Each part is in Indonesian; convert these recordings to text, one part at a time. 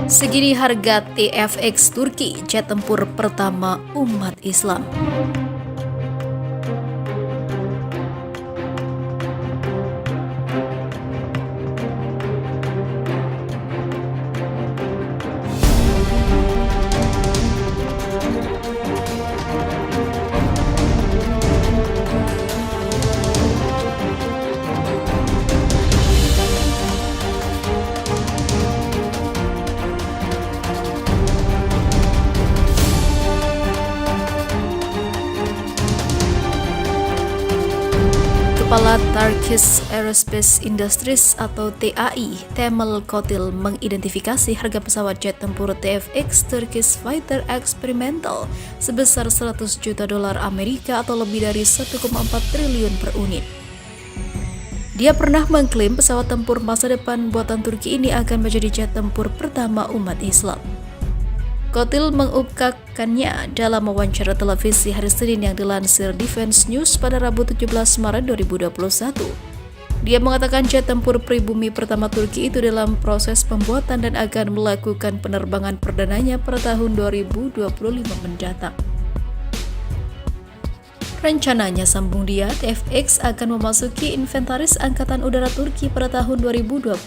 Segini harga TFX Turki, jet tempur pertama umat Islam. Kepala Turkish Aerospace Industries atau TAI, Temel Kotil, mengidentifikasi harga pesawat jet tempur TFX Turkish Fighter Experimental sebesar 100 juta dolar Amerika atau lebih dari 1,4 triliun per unit. Dia pernah mengklaim pesawat tempur masa depan buatan Turki ini akan menjadi jet tempur pertama umat Islam. Kotil mengungkapkannya dalam wawancara televisi hari Senin yang dilansir Defense News pada Rabu 17 Maret 2021. Dia mengatakan jet tempur pribumi pertama Turki itu dalam proses pembuatan dan akan melakukan penerbangan perdananya pada tahun 2025 mendatang. Rencananya, sambung dia, TFX akan memasuki inventaris Angkatan Udara Turki pada tahun 2029.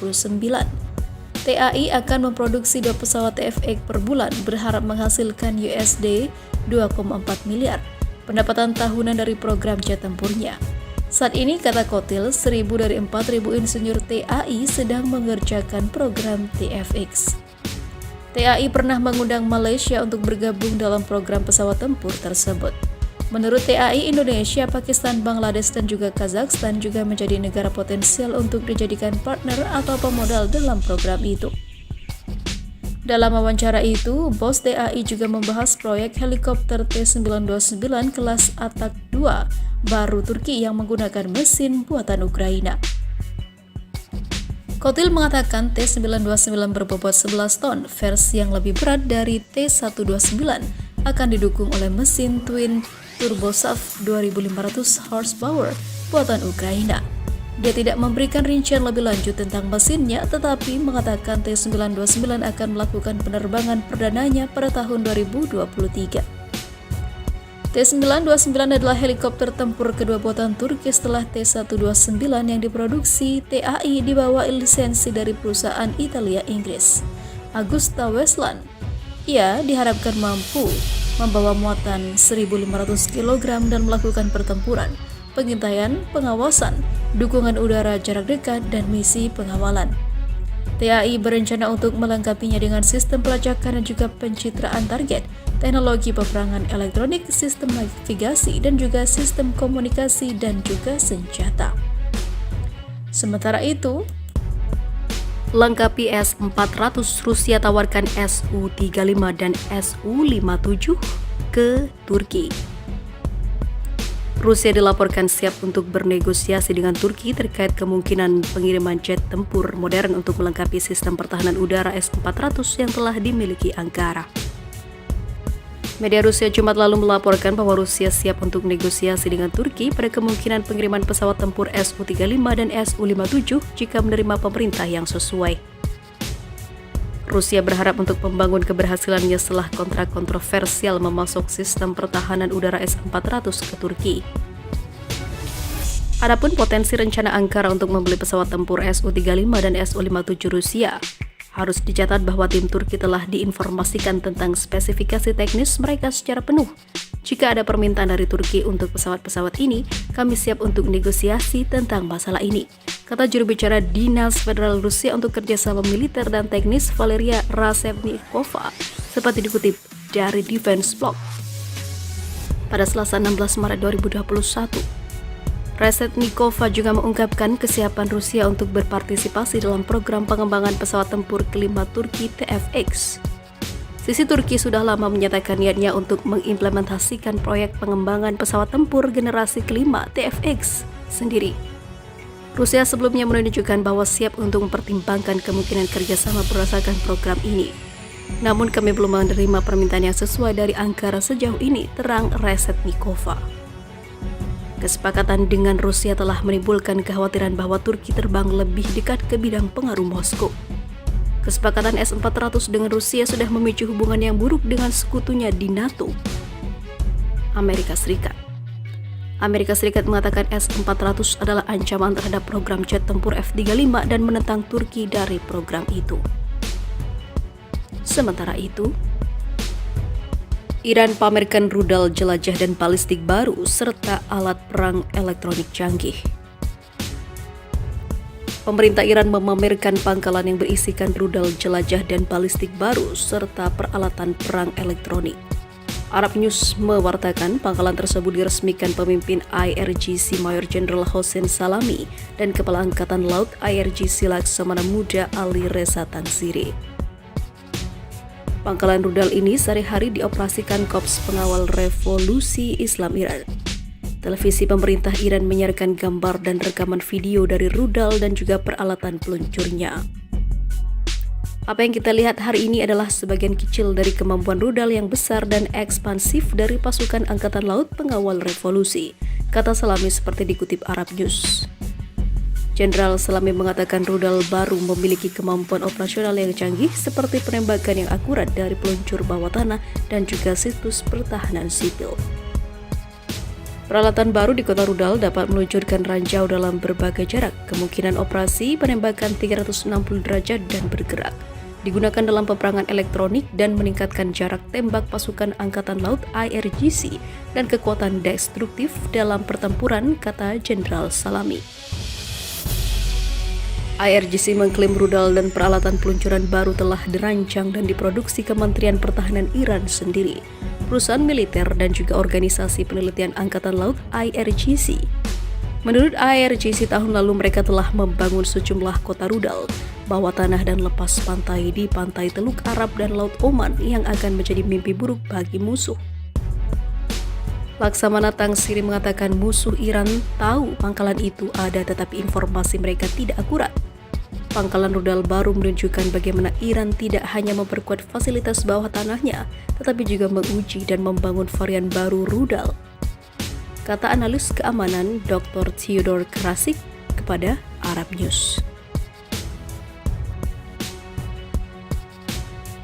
TAI akan memproduksi 2 pesawat TFX per bulan, berharap menghasilkan USD 2,4 miliar pendapatan tahunan dari program jet tempurnya. Saat ini, kata Kotil, 1.000 dari 4.000 insinyur TAI sedang mengerjakan program TFX. TAI pernah mengundang Malaysia untuk bergabung dalam program pesawat tempur tersebut. Menurut TAI, Indonesia, Pakistan, Bangladesh, dan juga Kazakhstan juga menjadi negara potensial untuk dijadikan partner atau pemodal dalam program itu. Dalam wawancara itu, bos TAI juga membahas proyek helikopter T-929 kelas Atak 2 baru Turki yang menggunakan mesin buatan Ukraina. Kotil mengatakan T-929 berbobot 11 ton, versi yang lebih berat dari T-129, akan didukung oleh mesin twin Turbosaf 2.500 horsepower buatan Ukraina. Dia tidak memberikan rincian lebih lanjut tentang mesinnya, tetapi mengatakan T-929 akan melakukan penerbangan perdananya pada tahun 2023. T-929 adalah helikopter tempur kedua buatan Turki setelah T-129 yang diproduksi TAI di bawah lisensi dari perusahaan Italia Inggris, Agusta Westland. Ia diharapkan mampu membawa muatan 1.500 kg dan melakukan pertempuran, pengintaian, pengawasan, dukungan udara jarak dekat, dan misi pengawalan. TAI berencana untuk melengkapinya dengan sistem pelacakan dan juga pencitraan target, teknologi peperangan elektronik, sistem navigasi, dan juga sistem komunikasi dan juga senjata. Sementara itu, lengkapi S-400, Rusia tawarkan Su-35 dan Su-57 ke Turki. Rusia dilaporkan siap untuk bernegosiasi dengan Turki terkait kemungkinan pengiriman jet tempur modern untuk melengkapi sistem pertahanan udara S-400 yang telah dimiliki Ankara. Media Rusia Jumat lalu melaporkan bahwa Rusia siap untuk negosiasi dengan Turki pada kemungkinan pengiriman pesawat tempur Su-35 dan Su-57 jika menerima pemerintah yang sesuai. Rusia berharap untuk membangun keberhasilannya setelah kontrak kontroversial memasok sistem pertahanan udara S-400 ke Turki. Adapun potensi rencana Ankara untuk membeli pesawat tempur Su-35 dan Su-57 Rusia, harus dicatat bahwa tim Turki telah diinformasikan tentang spesifikasi teknis mereka secara penuh. Jika ada permintaan dari Turki untuk pesawat-pesawat ini, kami siap untuk negosiasi tentang masalah ini, kata juru bicara Dinas Federal Rusia untuk kerjasama militer dan teknis Valeria Razevnikova, seperti dikutip dari Defense Blog. Pada Selasa 16 Maret 2021, Razevnikova juga mengungkapkan kesiapan Rusia untuk berpartisipasi dalam program pengembangan pesawat tempur kelima Turki TFX. Sisi Turki sudah lama menyatakan niatnya untuk mengimplementasikan proyek pengembangan pesawat tempur generasi kelima TFX sendiri. Rusia sebelumnya menunjukkan bahwa siap untuk mempertimbangkan kemungkinan kerjasama berdasarkan program ini. Namun kami belum menerima permintaan yang sesuai dari Ankara sejauh ini, terang Razevnikova. Kesepakatan dengan Rusia telah menimbulkan kekhawatiran bahwa Turki terbang lebih dekat ke bidang pengaruh Moskow. Kesepakatan S-400 dengan Rusia sudah memicu hubungan yang buruk dengan sekutunya di NATO, Amerika Serikat. Amerika Serikat mengatakan S-400 adalah ancaman terhadap program jet tempur F-35 dan menentang Turki dari program itu. Sementara itu, Iran pamerkan rudal jelajah dan balistik baru serta alat perang elektronik canggih. Pemerintah Iran memamerkan pangkalan yang berisikan rudal jelajah dan balistik baru serta peralatan perang elektronik. Arab News mewartakan pangkalan tersebut diresmikan pemimpin IRGC Mayor Jenderal Hossein Salami dan Kepala Angkatan Laut IRGC Laksamana Muda Ali Reza Tansiri. Pangkalan rudal ini sehari-hari dioperasikan Korps Pengawal Revolusi Islam Iran. Televisi pemerintah Iran menyiarkan gambar dan rekaman video dari rudal dan juga peralatan peluncurnya. Apa yang kita lihat hari ini adalah sebagian kecil dari kemampuan rudal yang besar dan ekspansif dari pasukan Angkatan Laut Pengawal Revolusi, kata Salami seperti dikutip Arab News. Jenderal Salami mengatakan rudal baru memiliki kemampuan operasional yang canggih seperti penembakan yang akurat dari peluncur bawah tanah dan juga situs pertahanan sipil. Peralatan baru di kota rudal dapat meluncurkan ranjau dalam berbagai jarak, kemungkinan operasi penembakan 360 derajat dan bergerak. Digunakan dalam peperangan elektronik dan meningkatkan jarak tembak pasukan Angkatan Laut IRGC dan kekuatan destruktif dalam pertempuran, kata Jenderal Salami. IRGC mengklaim rudal dan peralatan peluncuran baru telah dirancang dan diproduksi Kementerian Pertahanan Iran sendiri, perusahaan militer dan juga organisasi penelitian Angkatan Laut IRGC. Menurut IRGC, tahun lalu mereka telah membangun sejumlah kota rudal, bawah tanah dan lepas pantai di pantai Teluk Arab dan Laut Oman yang akan menjadi mimpi buruk bagi musuh. Laksamana Tansiri mengatakan musuh Iran tahu pangkalan itu ada tetapi informasi mereka tidak akurat. Pangkalan rudal baru menunjukkan bagaimana Iran tidak hanya memperkuat fasilitas bawah tanahnya, tetapi juga menguji dan membangun varian baru rudal, kata analis keamanan Dr. Theodore Krasik kepada Arab News.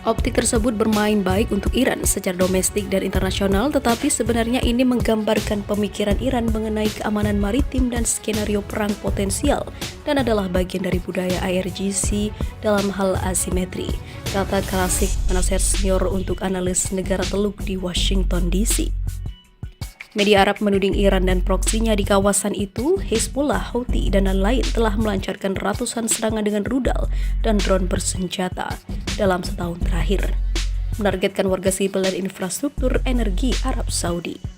Optik tersebut bermain baik untuk Iran secara domestik dan internasional, tetapi sebenarnya ini menggambarkan pemikiran Iran mengenai keamanan maritim dan skenario perang potensial dan adalah bagian dari budaya IRGC dalam hal asimetri, kata Krasik, penasihat senior untuk analis negara Teluk di Washington DC. Media Arab menuding Iran dan proksinya di kawasan itu, Hezbollah, Houthi, dan lain-lain telah melancarkan ratusan serangan dengan rudal dan drone bersenjata dalam setahun terakhir, menargetkan warga sipil dan infrastruktur energi Arab Saudi.